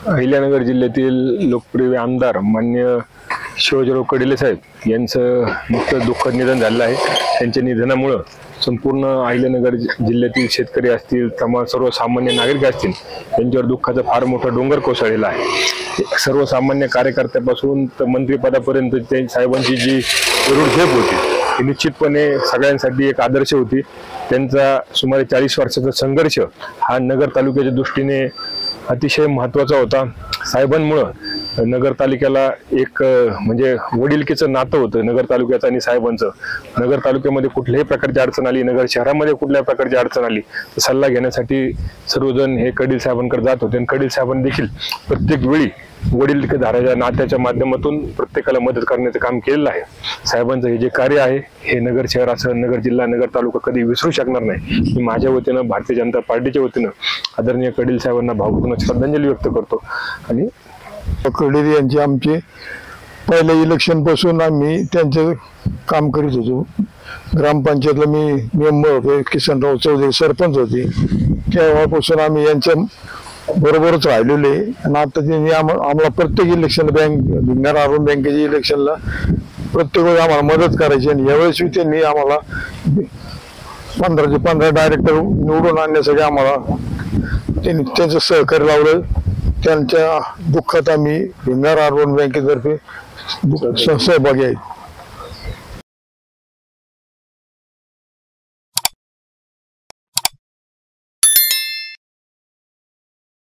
अहिल्यानगर जिल्ह्यातील लोकप्रिय आमदार मान्य शिवाजीराव कडिले साहेब यांचं नुकतं दुःखद निधन झालं आहे। त्यांच्या निधनामुळे संपूर्ण अहिल्यानगर जिल्ह्यातील शेतकरी असतील, सर्वसामान्य नागरिक असतील, त्यांच्यावर दुःखाचा फार मोठा डोंगर कोसळलेला आहे। सर्वसामान्य कार्यकर्त्यापासून तर मंत्रिपदापर्यंत त्या साहेबांची जी जरूर झेप होती ती निश्चितपणे सगळ्यांसाठी एक आदर्श होती। त्यांचा सुमारे 40 वर्षाचा संघर्ष हा नगर तालुक्याच्या दृष्टीने अतिशय महत्त्वाचा होता। साहेबांमुळे नगर तालुक्याला एक म्हणजे वडिलकीचं नातं होतं नगर तालुक्याचं आणि साहेबांचं। नगर तालुक्यामध्ये कुठल्याही प्रकारची अडचण आली, नगर शहरामध्ये कुठल्याही प्रकारची अडचण आली तर सल्ला घेण्यासाठी सर्वजण हे कडिले साहेबांकडे जात होते आणि कडिले साहेबांनी देखील प्रत्येक वेळी वडीलधाऱ्याच्या नात्याच्या माध्यमातून प्रत्येकाला मदत करण्याचं काम केलेलं आहे। साहेबांचं हे जे कार्य आहे हे नगर शहर असं, नगर जिल्हा, नगर तालुका कधी विसरू शकणार नाही। मी माझ्या वतीनं, भारतीय जनता पार्टीच्या वतीनं आदरणीय कडिले साहेबांना भावपूर्ण श्रद्धांजली व्यक्त करतो। आणि कडिले यांचे आमचे पहिल्या इलेक्शन पासून आम्ही त्यांचे काम करीत होतो। ग्रामपंचायतला मी मेंबर होते, किसनराव चौधरी सरपंच होते, तेव्हापासून आम्ही यांच्या बरोबरच राहिलेले। आणि आता त्यांनी आम्हाला प्रत्येक इलेक्शन भिंगार अर्बन बँकेच्या इलेक्शनला प्रत्येक वेळी आम्हाला मदत करायची आणि यावेळेस त्यांनी आम्हाला 15 डायरेक्टर निवडून आणण्यासाठी आम्हाला त्यांनी त्यांचं सहकार्य लावलं। त्यांच्या दुःखात आम्ही भिंगार अर्बन बँकेतर्फे सहभागी आहे।